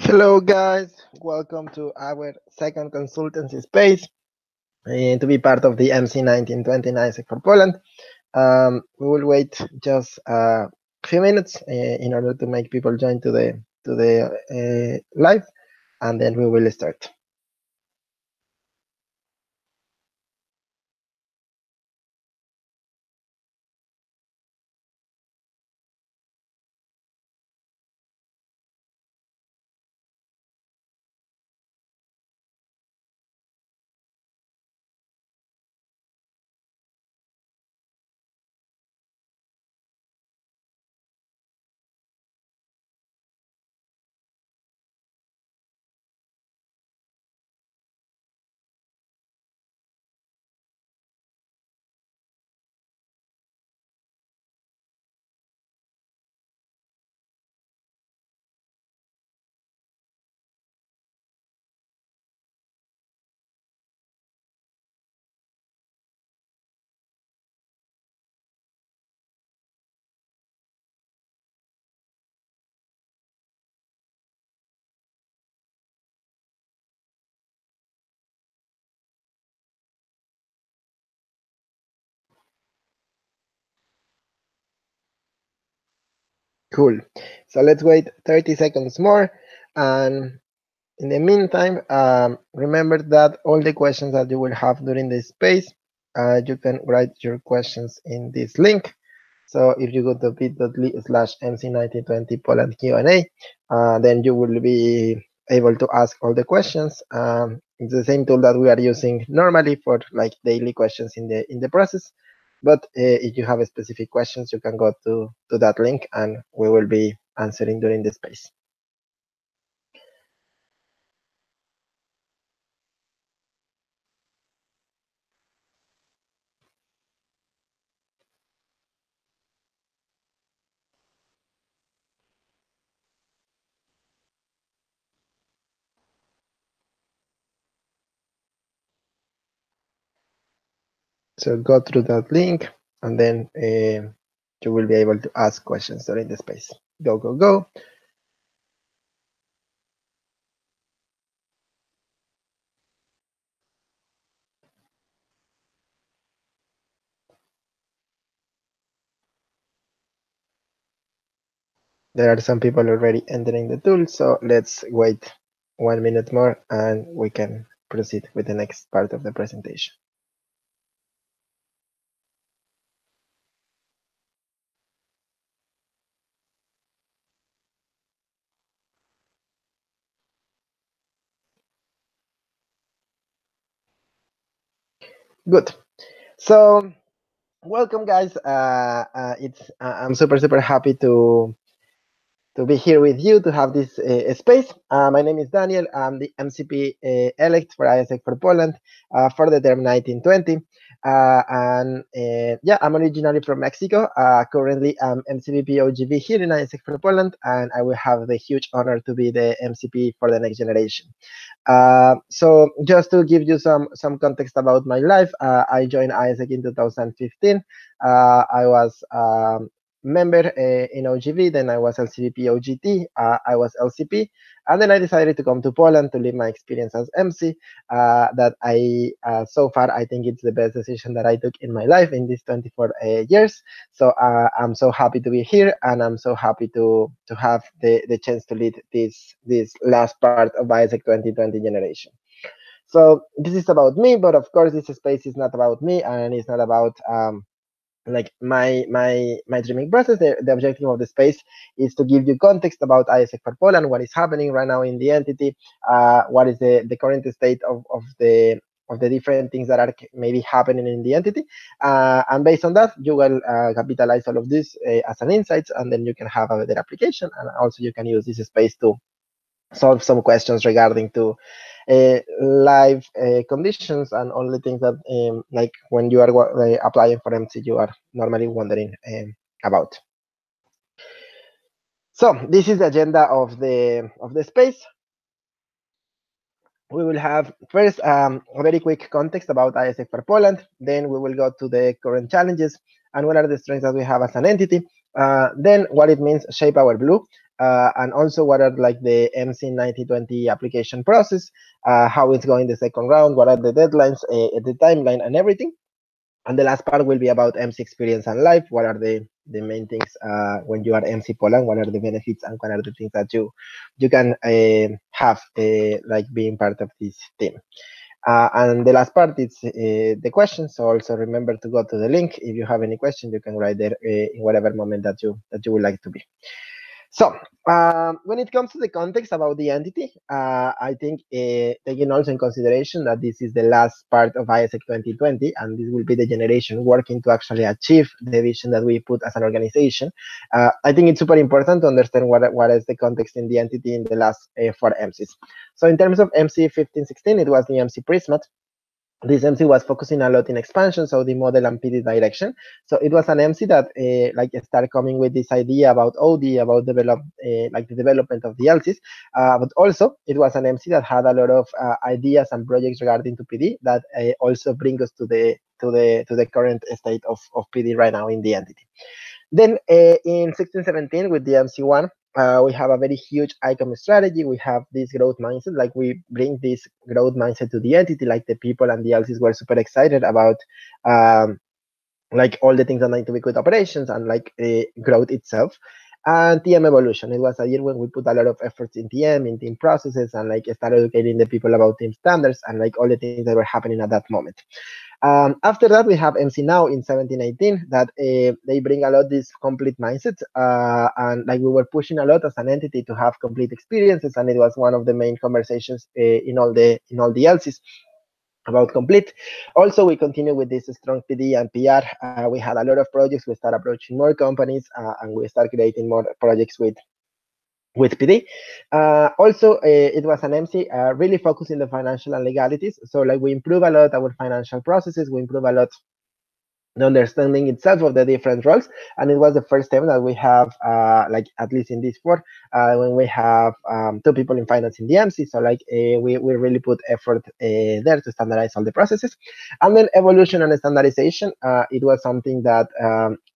Hello guys, welcome to our second consultancy space to be part of the MC 1929 AIESEC for Poland. We will wait just a few minutes in order to make people join to the live, and then we will start. Cool. So let's wait 30 seconds more, and in the meantime, remember that all the questions that you will have during this space, you can write your questions in this link. So if you go to bit.ly/MC1920 Poland Q&A, then you will be able to ask all the questions. It's the same tool that we are using normally for like daily questions in the process. But if you have specific questions, you can go to that link and we will be answering during the space. So go through that link, and then you will be able to ask questions during the space. Go, go, go. There are some people already entering the tool, so let's wait 1 minute more and we can proceed with the next part of the presentation. Good. So welcome guys. I'm super happy to be here with you to have this space. My name is Daniel. I'm the MCP elect for AIESEC for Poland for the term 1920. Yeah, I'm originally from Mexico. Currently, I'm MCP POGV here in AIESEC for Poland, and I will have the huge honor to be the MCP for the next generation. So just to give you some context about my life, I joined AIESEC in 2015. I was member in OGV, then I was LCVP OGT, I was LCP, and then I decided to come to Poland to live my experience as MC. That so far, I think it's the best decision that I took in my life in these 24 years. So I'm so happy to be here, and I'm so happy to have the chance to lead this last part of AIESEC 2020 generation. So this is about me, but of course, this space is not about me, and it's not about like my dreaming process. The objective of the space is to give you context about AIESEC for Poland, what is happening right now in the entity, what is the current state of the different things that are maybe happening in the entity, and based on that, you will capitalize all of this as an insights, and then you can have a better application, and also you can use this space to solve some questions regarding to live conditions and all the things that like when you are applying for MC, you are normally wondering about. So this is the agenda of the space. We will have first a very quick context about AIESEC for Poland. Then we will go to the current challenges and what are the strengths that we have as an entity. Then what it means shape our blue. and also what are like the MC 9020 application process, how it's going the second round, what are the deadlines, the timeline, and everything. And the last part will be about MC experience and life. What are the main things when you are MC Poland? What are the benefits and what are the things that you can have like being part of this team? And the last part is the questions. So also remember to go to the link. If you have any question, you can write there in whatever moment that you would like to be. So when it comes to the context about the entity, I think taking also in consideration that this is the last part of AIESEC 2020, and this will be the generation working to actually achieve the vision that we put as an organization, I think it's super important to understand what is the context in the entity in the last 4 MCs. So in terms of MC 1516, it was the MC Prismat. This MC was focusing a lot in expansion, so the model and PD direction. So it was an MC that like started coming with this idea about OD, about like the development of the LCs, but also it was an MC that had a lot of ideas and projects regarding to PD that also bring us to the current state of PD right now in the entity. Then in 1617 with the MC1, we have a very huge ICOM strategy. We have this growth mindset, like we bring this growth mindset to the entity, like the people and the LCs were super excited about like all the things that need to be with operations and like growth itself. And TM evolution, it was a year when we put a lot of efforts in TM, in team processes, and like started educating the people about team standards and like all the things that were happening at that moment. After that, we have MC Now in 1718 that they bring a lot this complete mindset, and like we were pushing a lot as an entity to have complete experiences, and it was one of the main conversations in all the LCs about complete. Also, we continue with this strong PD and PR. We had a lot of projects. We start approaching more companies, and we start creating more projects with PD. Also, it was an MC really focused in the financial and legalities. So like we improve a lot our financial processes, we improve a lot the understanding itself of the different roles, and it was the first time that we have like at least in this 4 when we have 2 people in finance in the MC. So like we really put effort there to standardize all the processes. And then evolution and standardization, it was something that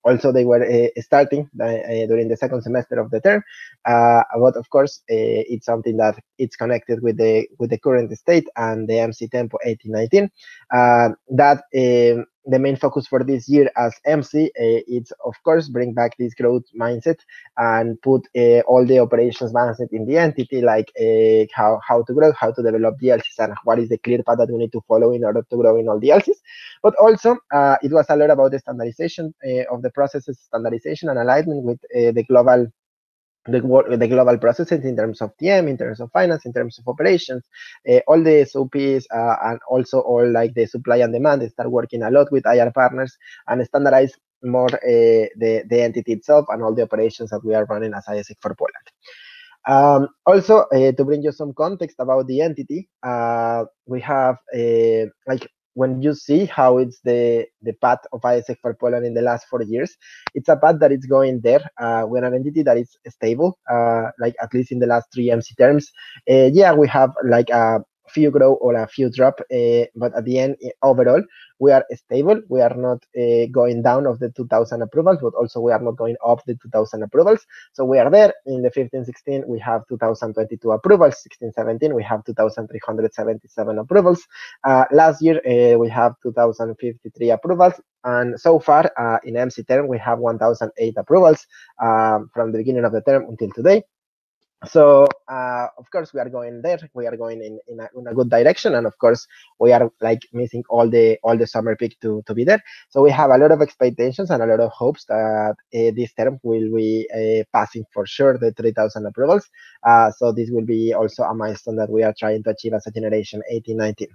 also they were starting during the second semester of the term, but of course it's something that it's connected with the current state and the MC tempo 1819 that the main focus for this year as MC is, of course, bring back this growth mindset and put all the operations mindset in the entity, like how to grow, how to develop the LCs, and what is the clear path that we need to follow in order to grow in all the LCs. But also, it was a lot about the standardization of the processes, standardization and alignment with the global processes in terms of TM, in terms of finance, in terms of operations, all the SOPs, and also all like the supply and demand. They start working a lot with IR partners and standardize more the entity itself and all the operations that we are running as AIESEC for Poland. Also, to bring you some context about the entity, we have like when you see how it's the path of AIESEC for Poland in the last 4 years, it's a path that is going there. We're an entity that is stable, like at least in the last 3 MC terms. Yeah, we have like a few grow or a few drop, but at the end, overall, we are stable. We are not going down of the 2000 approvals, but also we are not going up the 2000 approvals. So we are there. In the 15-16, we have 2022 approvals. 16-17, we have 2377 approvals. Last year, we have 2053 approvals. And so far, in MC term, we have 1008 approvals from the beginning of the term until today. So of course we are going there. We are going in a good direction, and of course we are like missing all the summer peak to be there. So we have a lot of expectations and a lot of hopes that this term will be passing for sure the 3000 approvals. So this will be also a milestone that we are trying to achieve as a generation 18-19.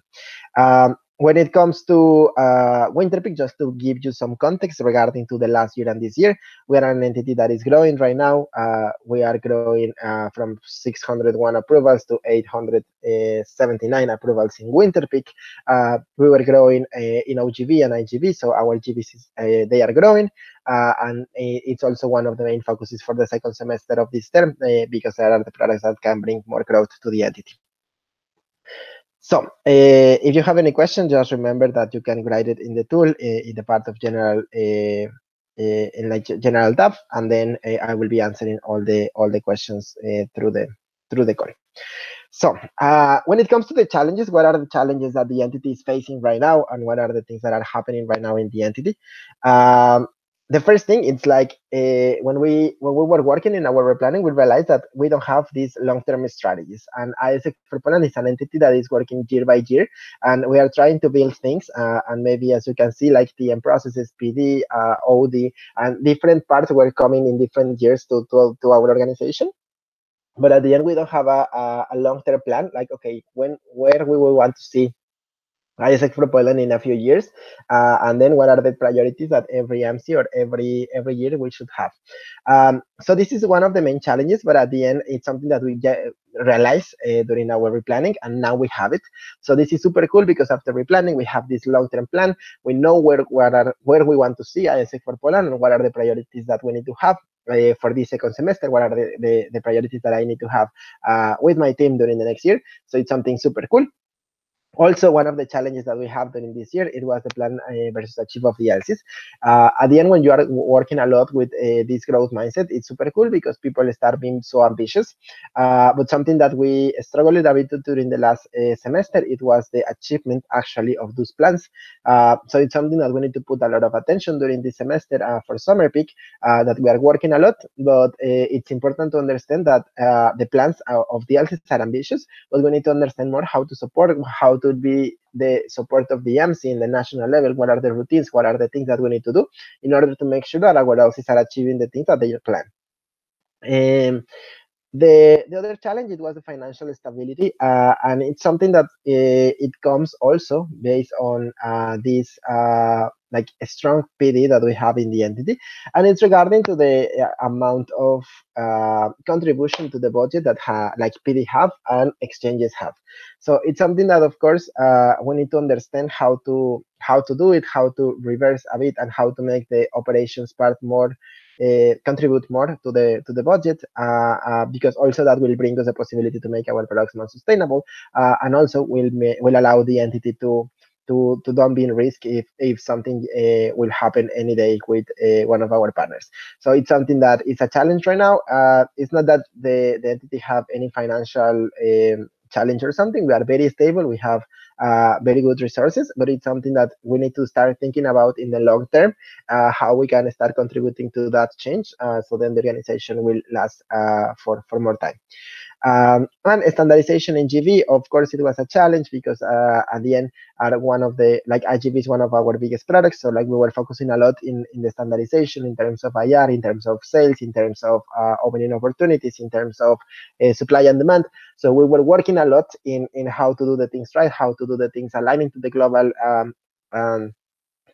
When it comes to winter peak, just to give you some context regarding to the last year and this year, we are an entity that is growing right now. We are growing from 601 approvals to 879 approvals in winter peak. We were growing in OGV and IGV, so our GVCs, they are growing. And it's also one of the main focuses for the second semester of this term because there are the products that can bring more growth to the entity. So if you have any questions, just remember that you can write it in the tool in the part of general in like general tab, and then I will be answering all the questions through the call. So when it comes to the challenges, what are the challenges that the entity is facing right now, and what are the things that are happening right now in the entity? The first thing, it's like when we were working in our replanning, we realized that we don't have these long-term strategies. And AIESEC for Poland is an entity that is working year by year, and we are trying to build things. And maybe as you can see, like TM processes, PD, OD, and different parts were coming in different years to our organization. But at the end, we don't have a long-term plan. Like, okay, where we will want to see AIESEC for Poland in a few years, and then what are the priorities that every MC or every year we should have. So this is one of the main challenges, but at the end, it's something that we realized during our replanning, and now we have it. So this is super cool because after replanning, we have this long-term plan. We know where we want to see AIESEC for Poland and what are the priorities that we need to have. For this second semester, what are the priorities that I need to have with my team during the next year? So it's something super cool. Also, one of the challenges that we have during this year, it was the plan versus achieve of the ELSIS. At the end, when you are working a lot with this growth mindset, it's super cool because people start being so ambitious. But something that we struggled a bit during the last semester, it was the achievement actually of those plans. So it's something that we need to put a lot of attention during this semester for summer peak, that we are working a lot, but it's important to understand that the plans of the ELSIS are ambitious, but we need to understand more how to support, how to be the support of the MC in the national level, what are the routines, what are the things that we need to do in order to make sure that our LCs are achieving the things that they plan. The other challenge, it was the financial stability, and it's something that it comes also based on this like a strong PD that we have in the entity, and it's regarding to the amount of contribution to the budget that like PD have and exchanges have. So it's something that, of course, we need to understand how to do it, how to reverse a bit, and how to make the operations part more contribute more to the budget, because also that will bring us a possibility to make our products more sustainable, and also will allow the entity to don't be in risk if something will happen any day with one of our partners. So it's something that is a challenge right now. It's not that the entity have any financial challenge or something. We are very stable. We have very good resources, but it's something that we need to start thinking about in the long term, how we can start contributing to that change, so then the organization will last for more time. And standardization in GV, of course, it was a challenge because at the end, one of the, like IGV is one of our biggest products. So like we were focusing a lot in the standardization in terms of IR, in terms of sales, in terms of opening opportunities, in terms of supply and demand. So we were working a lot in how to do the things right, how to do the things aligning to the global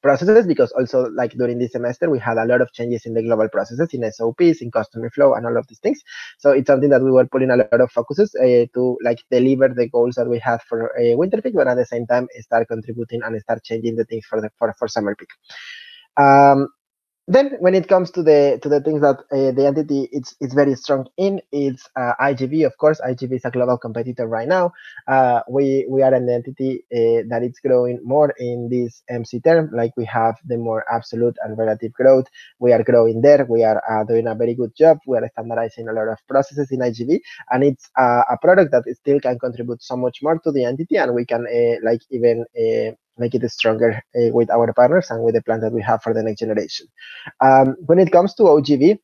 processes, because also like during this semester we had a lot of changes in the global processes, in SOPs, in customer flow, and all of these things. So it's something that we were putting a lot of focuses to like deliver the goals that we had for winter peak, but at the same time start contributing and start changing the things for summer peak. Then when it comes to the things that the entity it's very strong in, it's IGV. Of course, IGV is a global competitor right now. We are an entity that is growing more in this MC term, like we have the more absolute and relative growth. We are growing there. We are doing a very good job. We are standardizing a lot of processes in IGV, and it's a product that still can contribute so much more to the entity, and we can like even make it stronger with our partners and with the plan that we have for the next generation. When it comes to OGV,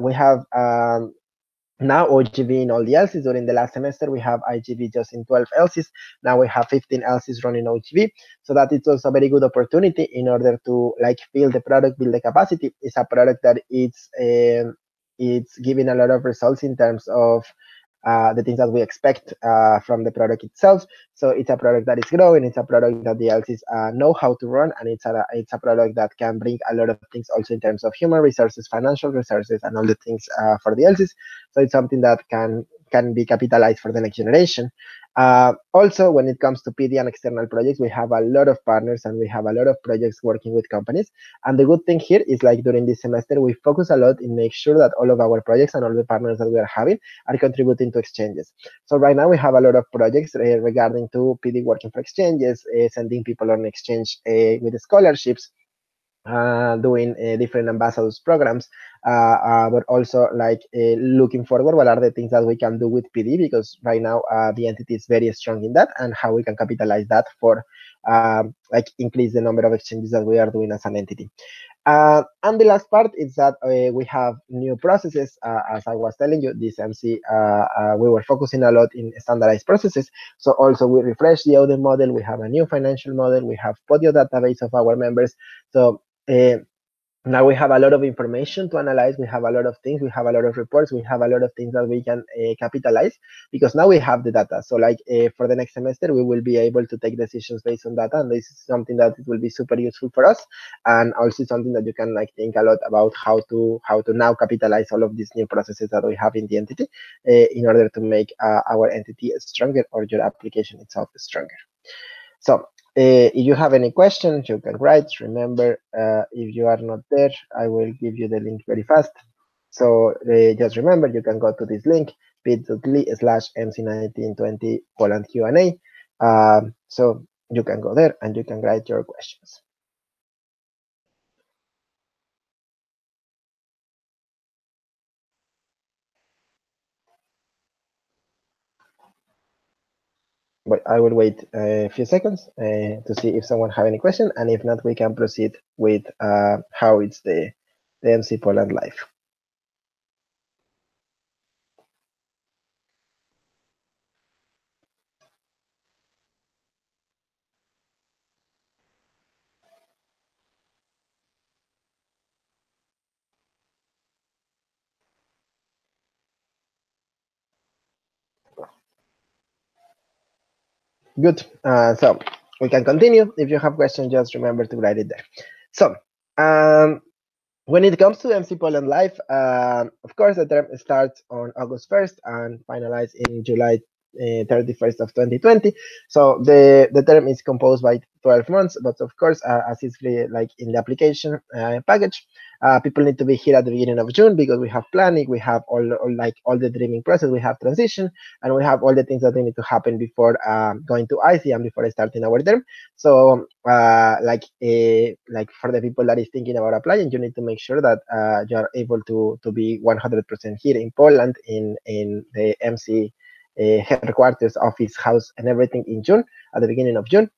we have now OGV in all the LCs. During the last semester, we have IGV just in 12 LCs. Now we have 15 LCs running OGV. So that is also a very good opportunity in order to like build the product, build the capacity. It's a product that it's giving a lot of results in terms of the things that we expect from the product itself. So it's a product that is growing. It's a product that the LCs know how to run, and it's a product that can bring a lot of things also in terms of human resources, financial resources, and all the things for the LCs. So it's something that can be capitalized for the next generation. Also, when it comes to PD and external projects, we have a lot of partners and we have a lot of projects working with companies. And the good thing here is like during this semester, we focus a lot in make sure that all of our projects and all the partners that we are having are contributing to exchanges. So right now we have a lot of projects regarding to PD working for exchanges, sending people on exchange with scholarships, doing different ambassadors programs, but also like looking forward what are the things that we can do with PD, because right now the entity is very strong in that, and how we can capitalize that for like increase the number of exchanges that we are doing as an entity. And the last part is that we have new processes. As I was telling you, this MC, we were focusing a lot in standardized processes. So also we refresh the audit model. We have a new financial model. We have Podio database of our members. So now we have a lot of information to analyze. We have a lot of things. We have a lot of reports. We have a lot of things that we can capitalize, because now we have the data. So like for the next semester, we will be able to take decisions based on data, and this is something that it will be super useful for us, and also something that you can like think a lot about how to now capitalize all of these new processes that we have in the entity in order to make our entity stronger, or your application itself stronger. So if you have any questions, you can write. Remember, if you are not there, I will give you the link very fast. So just remember, you can go to this link, bit.ly/MC1920 Poland Q&A. So you can go there and you can write your questions. But I will wait a few seconds to see if someone have any question, and if not, we can proceed with how it's the MC Poland live. Good. So we can continue. If you have questions, just remember to write it there. So when it comes to MC Poland Live, of course, the term starts on August 1st and finalized in July 31st of 2020. So the term is composed by 12 months, but of course, as it's like in the application package, people need to be here at the beginning of June, because we have planning, we have all the dreaming process, we have transition, and we have all the things that need to happen before going to IC and before starting our term. So like for the people that is thinking about applying, you need to make sure that you are able to be 100% here in Poland, in the MC headquarters, office, house, and everything in June, at the beginning of June.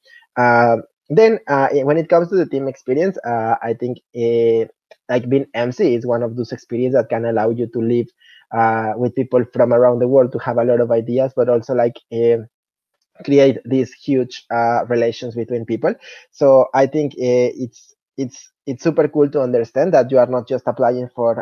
Then when it comes to the team experience, I think like being MC is one of those experiences that can allow you to live with people from around the world, to have a lot of ideas, but also like create these huge relations between people. So I think it's super cool to understand that you are not just applying for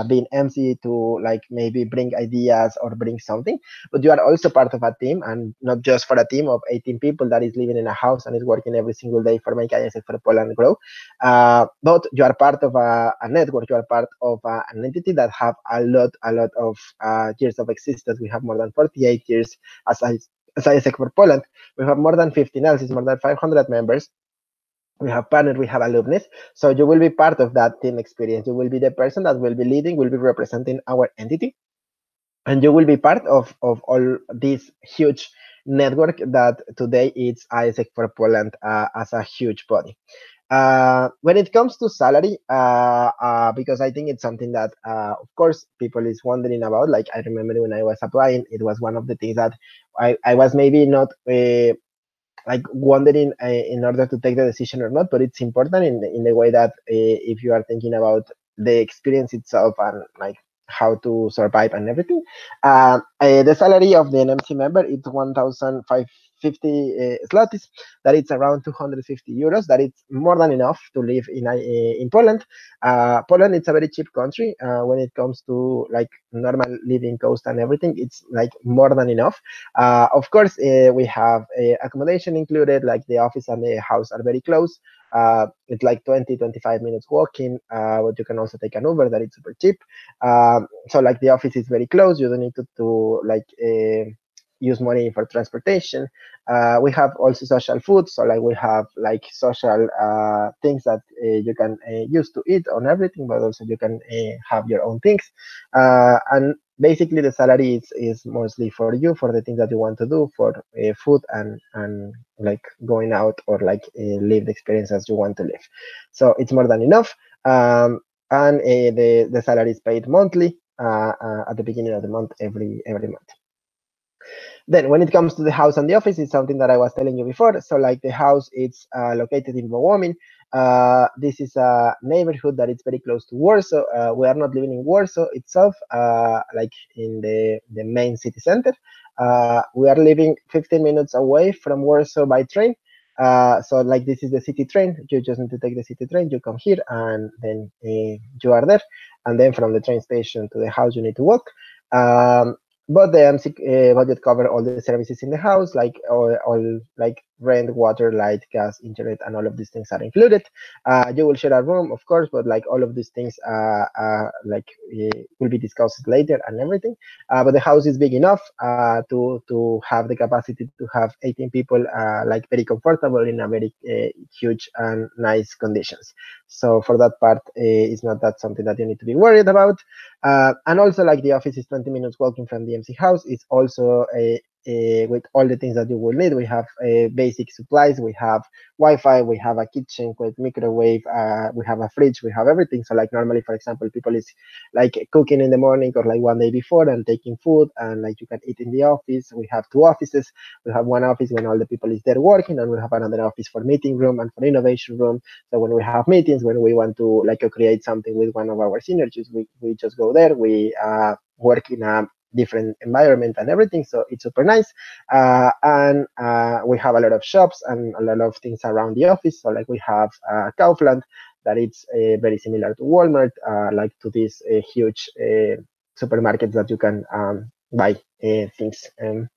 being MC to like maybe bring ideas or bring something, but you are also part of a team, and not just for a team of 18 people that is living in a house and is working every single day for make AIESEC for Poland grow. But you are part of a network. You are part of an entity that have a lot of years of existence. We have more than 48 years as AIESEC for Poland. We have more than 15 LCs, more than 500 members. We have partners, we have alumni. So you will be part of that team experience. You will be the person that will be leading, will be representing our entity. And you will be part of all this huge network that today is AIESEC for Poland as a huge body. When it comes to salary, because I think it's something that, of course, people is wondering about. Like I remember when I was applying, it was one of the things that I was maybe not like wondering in order to take the decision or not, but it's important in the way that if you are thinking about the experience itself and like how to survive and everything. The salary of the NMC member is 1,550 zlotys. That is around 250 euros. That is more than enough to live in Poland. Poland is a very cheap country when it comes to like normal living cost and everything. It's like more than enough. Of course, we have accommodation included, like the office and the house are very close. It's like 20-25 minutes walking, but you can also take an Uber that is super cheap. So like the office is very close. You don't need to like use money for transportation. We have also social food, so like we have like social things that you can use to eat on everything, but also you can have your own things. And basically the salary is mostly for you, for the things that you want to do, for food and like going out or like live the experience as you want to live. So it's more than enough. And the salary is paid monthly at the beginning of the month, every month. Then when it comes to the house and the office, it's something that I was telling you before. So like the house, it's located in Wołomin. This is a neighborhood that is very close to Warsaw. We are not living in Warsaw itself, like in the main city center. We are living 15 minutes away from Warsaw by train. So like this is the city train. You just need to take the city train. You come here and then you are there. And then from the train station to the house, you need to walk. But the MC budget cover all the services in the house, like all like rent, water, light, gas, internet, and all of these things are included. You will share a room, of course, but like all of these things like will be discussed later and everything. But the house is big enough to have the capacity to have 18 people, like very comfortable in a very huge and nice conditions. So for that part, it's not that something that you need to be worried about. And also, like the office is 20 minutes walking from the MC house. It's also with all the things that you will need. We have basic supplies. We have Wi-Fi. We have a kitchen with microwave. We have a fridge. We have everything. So like normally, for example, people is like cooking in the morning or like one day before and taking food, and like you can eat in the office. We have two offices. We have one office when all the people is there working, and we have another office for meeting room and for innovation room. So when we have meetings, when we want to like create something with one of our synergies, we just go there. We work in a different environment and everything, so it's super nice. And we have a lot of shops and a lot of things around the office. So like we have Kaufland, that it's very similar to Walmart, like to these huge supermarkets that you can buy things and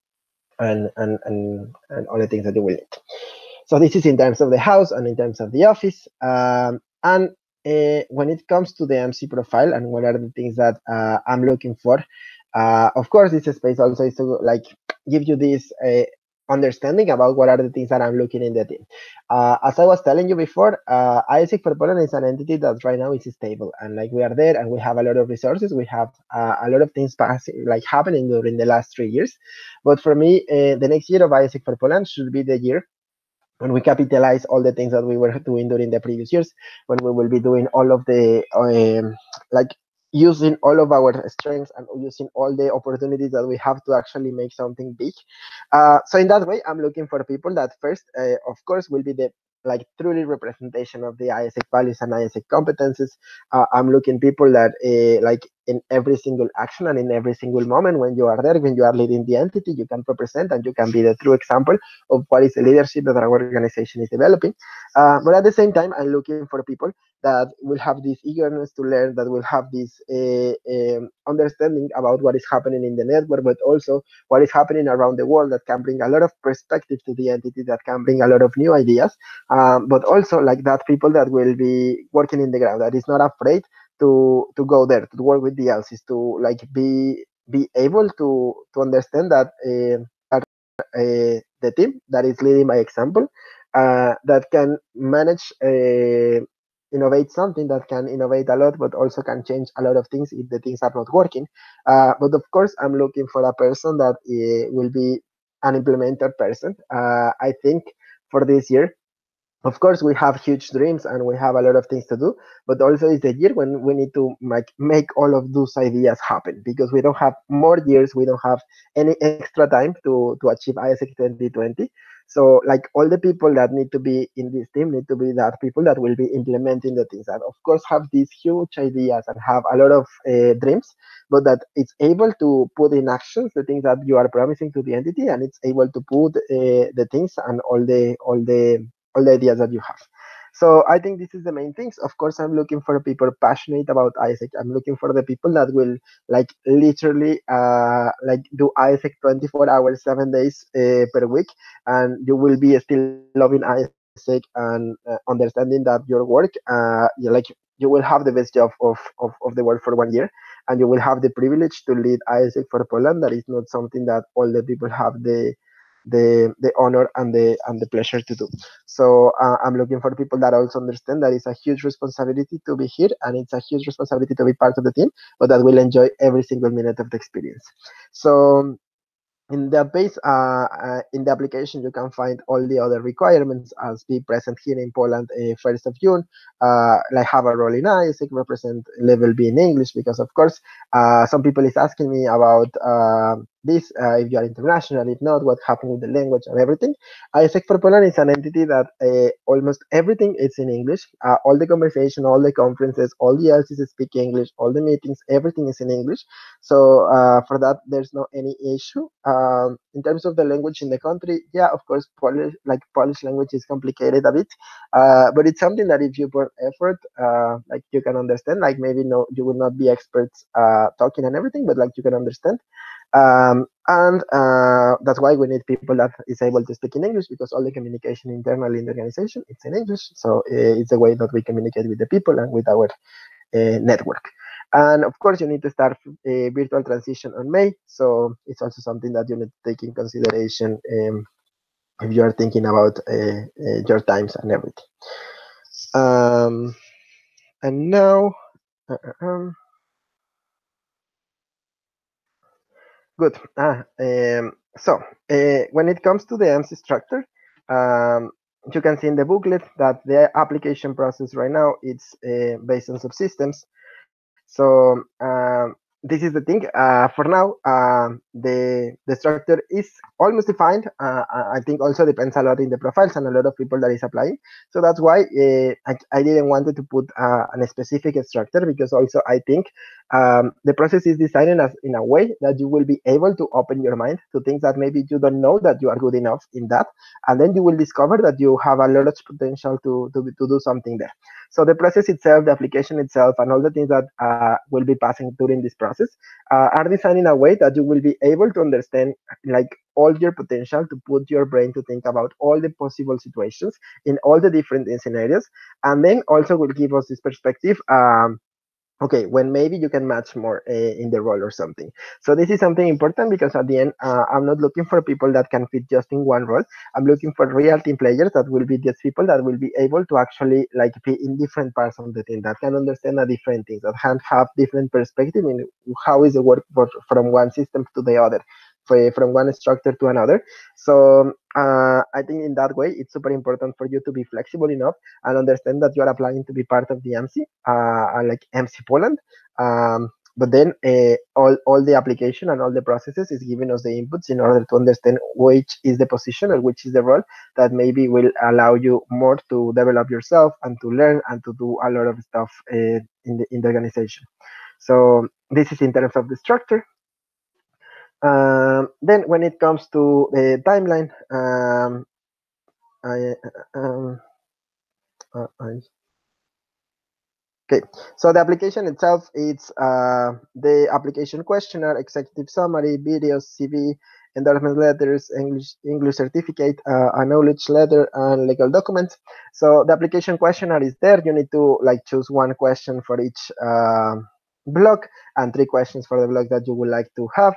all the things that you will need. So this is in terms of the house and in terms of the office. And when it comes to the MC profile and what are the things that I'm looking for, of course, this space also is to like give you this understanding about what are the things that I'm looking in the team. As I was telling you before, AIESEC for Poland is an entity that right now is stable, and like we are there and we have a lot of resources. We have a lot of things passing, like happening during the last 3 years. But for me, the next year of AIESEC for Poland should be the year when we capitalize all the things that we were doing during the previous years, when we will be doing all of the like using all of our strengths and using all the opportunities that we have to actually make something big. So in that way, I'm looking for people that first, of course, will be the like truly representation of the AIESEC values and AIESEC competences. I'm looking people that like in every single action and in every single moment when you are there, when you are leading the entity, you can represent and you can be the true example of what is the leadership that our organization is developing. But at the same time, I'm looking for people that will have this eagerness to learn, that will have this understanding about what is happening in the network, but also what is happening around the world, that can bring a lot of perspective to the entity, that can bring a lot of new ideas, but also like that people that will be working in the ground, that is not afraid to go there, to work with the else, is to like be able to understand that the team that is leading by example, that can manage innovate something, that can innovate a lot, but also can change a lot of things if the things are not working. But of course, I'm looking for a person that will be an implementer person. I think for this year, of course, we have huge dreams and we have a lot of things to do, but also it's the year when we need to make all of those ideas happen, because we don't have more years, we don't have any extra time to achieve AIESEC 2020. So like all the people that need to be in this team need to be that people that will be implementing the things, that of course have these huge ideas and have a lot of dreams, but that it's able to put in actions the things that you are promising to the entity, and it's able to put the things and all the ideas that you have. So I think this is the main things. Of course, I'm looking for people passionate about AIESEC. I'm looking for the people that will like literally like do AIESEC 24 hours, 7 days per week, and you will be still loving AIESEC and understanding that your work, like you will have the best job of the world for 1 year. and you will have the privilege to lead AIESEC for Poland. That is not something that all the people have the honor and the pleasure to do. So I'm looking for people that also understand that it's a huge responsibility to be here, and it's a huge responsibility to be part of the team, but that will enjoy every single minute of the experience. So in the base, in the application, you can find all the other requirements as be present here in Poland 1st of June, like have a role in AIESEC, represent level B in English, because of course, some people is asking me about this, if you are international, if not, what happened with the language and everything. AIESEC for Poland is an entity that almost everything is in English. All the conversation, all the conferences, all the LCs speak English, all the meetings, everything is in English. So for that, there's no any issue. In terms of the language in the country, yeah, of course, Polish language is complicated a bit, but it's something that if you put effort, like you can understand. Like maybe no, you will not be experts talking and everything, but like you can understand. And that's why we need people that is able to speak in English, because all the communication internally in the organization it's in English. So it's a way that we communicate with the people and with our network. And of course, you need to start virtual transition on May. So it's also something that you need to take in consideration if you are thinking about your times and everything. And now, good. So when it comes to the MC structure, you can see in the booklet that the application process right now it's based on subsystems. So this is the thing. For now, the structure is almost defined. I think also depends a lot in the profiles and a lot of people that is applying. So that's why I didn't want to put a specific structure, because also I think the process is designed as in a way that you will be able to open your mind to things that maybe you don't know that you are good enough in that, and then you will discover that you have a lot of potential to do something there. So the process itself, the application itself, and all the things that will be passing during this process are designed in a way that you will be able to understand like all your potential, to put your brain to think about all the possible situations in all the different scenarios, and then also will give us this perspective. Okay, when maybe you can match more in the role or something. So this is something important, because at the end, I'm not looking for people that can fit just in one role. I'm looking for real team players that will be just people that will be able to actually like be in different parts of the team, that can understand a different things, that can have different perspective in how is the work from one system to the other, from one structure to another. So I think in that way, it's super important for you to be flexible enough and understand that you are applying to be part of the MC, like MC Poland. But then all the application and all the processes is giving us the inputs in order to understand which is the position or which is the role that maybe will allow you more to develop yourself and to learn and to do a lot of stuff in the organization. So this is in terms of the structure. Then when it comes to the timeline, okay, so the application itself, it's the application questionnaire, executive summary, videos, CV, endorsement letters, English certificate, a knowledge letter, and legal documents. So the application questionnaire is there. You need to like choose one question for each block and 3 questions for the block that you would like to have.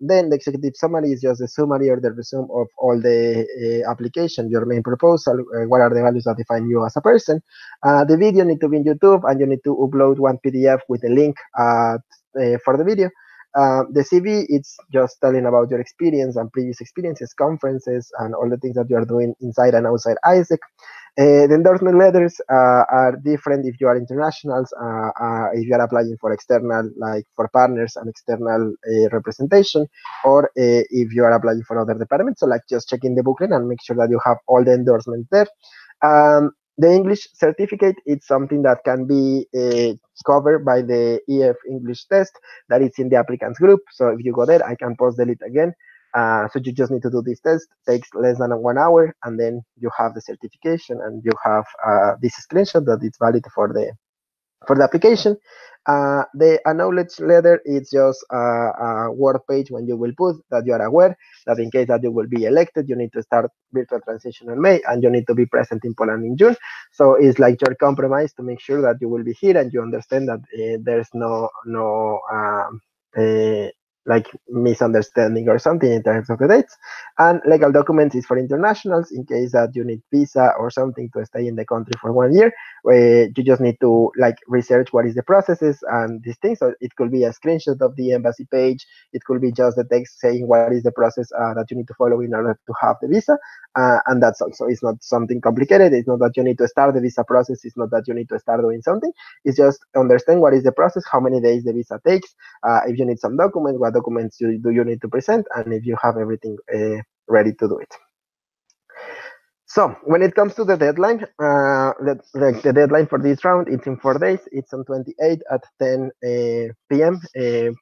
Then the executive summary is just the summary or the resume of all the application, your main proposal, what are the values that define you as a person. The video need to be in YouTube, and you need to upload one PDF with a link for the video. The CV, it's just telling about your experience and previous experiences, conferences, and all the things that you are doing inside and outside AIESEC. The endorsement letters are different if you are internationals, if you are applying for external, like for partners and external representation, or if you are applying for other departments. So like just checking the booklet and make sure that you have all the endorsements there. The English certificate, it's something that can be covered by the EF English test that is in the applicants group. So if you go there, I can post the link again. So you just need to do this test. Takes less than 1 hour, and then you have the certification, and you have this screenshot that it's valid For the application, the acknowledge letter is just a word page when you will put that you are aware that in case that you will be elected, you need to start virtual transition in May and you need to be present in Poland in June. So it's like your compromise to make sure that you will be here and you understand that there's uh, like misunderstanding or something in terms of the dates. And legal documents is for internationals in case that you need visa or something to stay in the country for 1 year. You just need to like research what is the processes and these things. So it could be a screenshot of the embassy page. It could be just the text saying what is the process that you need to follow in order to have the visa. And that's also, it's not something complicated. It's not that you need to start the visa process. It's not that you need to start doing something. It's just understand what is the process, how many days the visa takes, if you need some documents, what documents do you need to present, and if you have everything ready to do it. So when it comes to the deadline, the deadline for this round, it's in 4 days. It's on 28 at 10 p.m.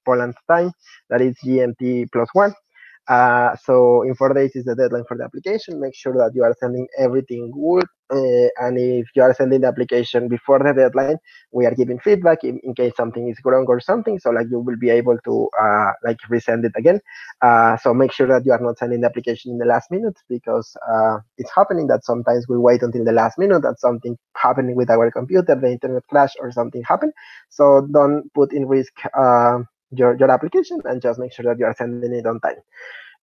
Poland time. That is GMT +1. So in 4 days is the deadline for the application. Make sure that you are sending everything good. And if you are sending the application before the deadline, we are giving feedback in case something is wrong or something. So like you will be able to like resend it again. So make sure that you are not sending the application in the last minute because it's happening that sometimes we wait until the last minute that something happening with our computer, the internet crash or something happened. So don't put in risk your application and just make sure that you are sending it on time.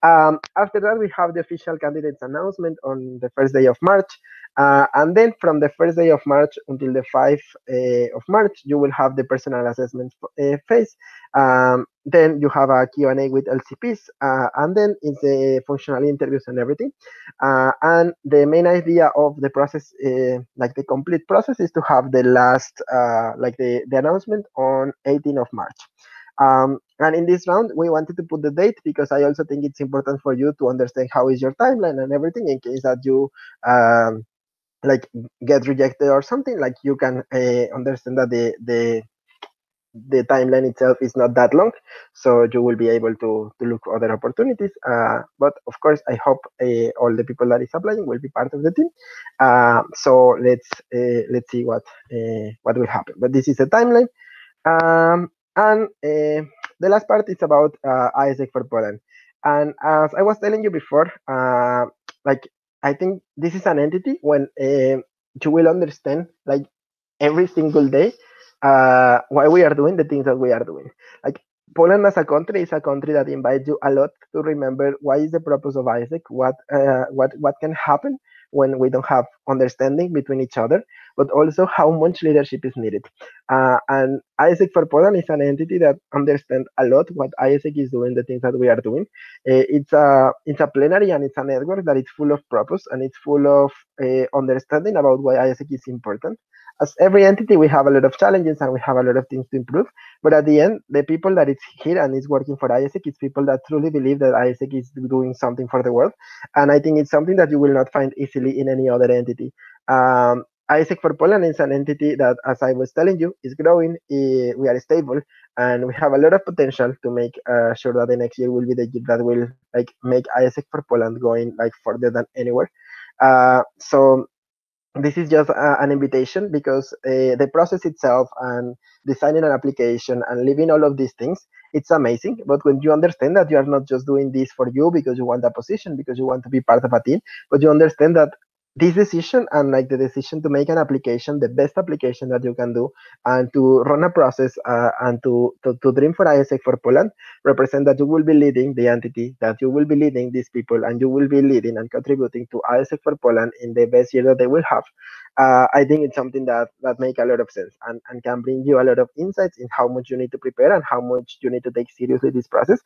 After that, we have the official candidates announcement on the first day of March. And then from the first day of March until the 5th of March, you will have the personal assessment phase. Then you have a Q&A with LCPs, and then it's the functional interviews and everything. And the main idea of the process, like the complete process, is to have the last, like the announcement on 18th of March. And in this round, we wanted to put the date because I also think it's important for you to understand how is your timeline and everything in case that you like get rejected or something. Like you can understand that the timeline itself is not that long, so you will be able to look for other opportunities. But of course, I hope all the people that is applying will be part of the team. So let's see what will happen. But this is the timeline. And the last part is about AIESEC for Poland. And as I was telling you before, like I think this is an entity when you will understand like every single day why we are doing the things that we are doing. Like Poland as a country is a country that invites you a lot to remember what is the purpose of AIESEC, what can happen when we don't have understanding between each other, but also how much leadership is needed. And AIESEC for Poland is an entity that understands a lot what AIESEC is doing, the things that we are doing. It's a plenary and it's a network that is full of purpose and it's full of understanding about why AIESEC is important. As every entity, we have a lot of challenges and we have a lot of things to improve. But at the end, the people that is here and is working for AIESEC, it's people that truly believe that AIESEC is doing something for the world. And I think it's something that you will not find easily in any other entity. AIESEC for Poland is an entity that, as I was telling you, is growing. We are stable, and we have a lot of potential to make sure that the next year will be the year that will like make AIESEC for Poland going like further than anywhere. So this is just an invitation because the process itself and designing an application and living all of these things, it's amazing. But when you understand that you are not just doing this for you because you want a position, because you want to be part of a team, but you understand that this decision and like the decision to make an application, the best application that you can do, and to run a process and to dream for AIESEC for Poland, represent that you will be leading the entity, that you will be leading these people, and you will be leading and contributing to AIESEC for Poland in the best year that they will have. I think it's something that make a lot of sense and can bring you a lot of insights in how much you need to prepare and how much you need to take seriously this process.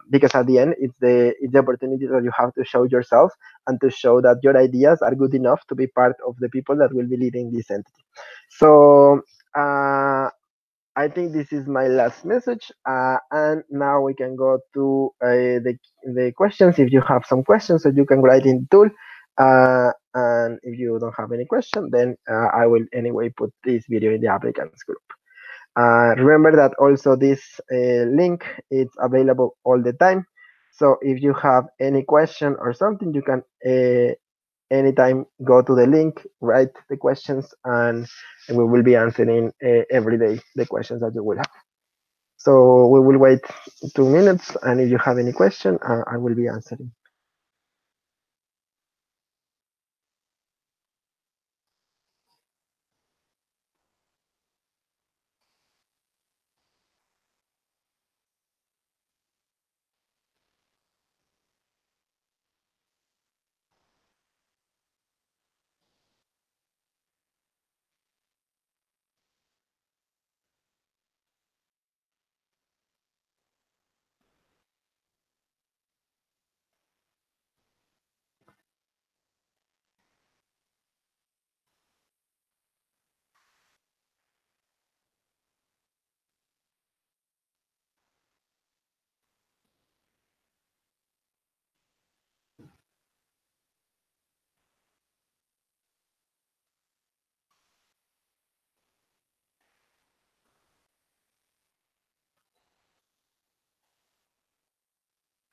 Because at the end, it's the opportunity that you have to show yourself and to show that your ideas are good enough to be part of the people that will be leading this entity. So I think this is my last message, and now we can go to the questions. If you have some questions, so you can write in the tool. And if you don't have any question, then I will anyway put this video in the applicants group. Remember that also this link is available all the time. So if you have any question or something, you can anytime, go to the link, write the questions, and we will be answering every day the questions that you will have. So we will wait 2 minutes, and if you have any question, I will be answering.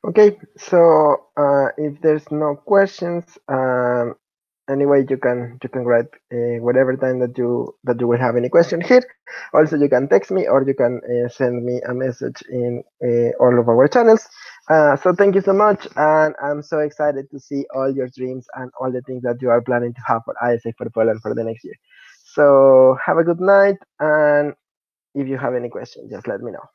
Okay, so if there's no questions, anyway, you can write whatever time that you will have any question here. Also, you can text me or you can send me a message in all of our channels. So thank you so much, and I'm so excited to see all your dreams and all the things that you are planning to have for AIESEC for Poland for the next year. So have a good night, and if you have any questions, just let me know.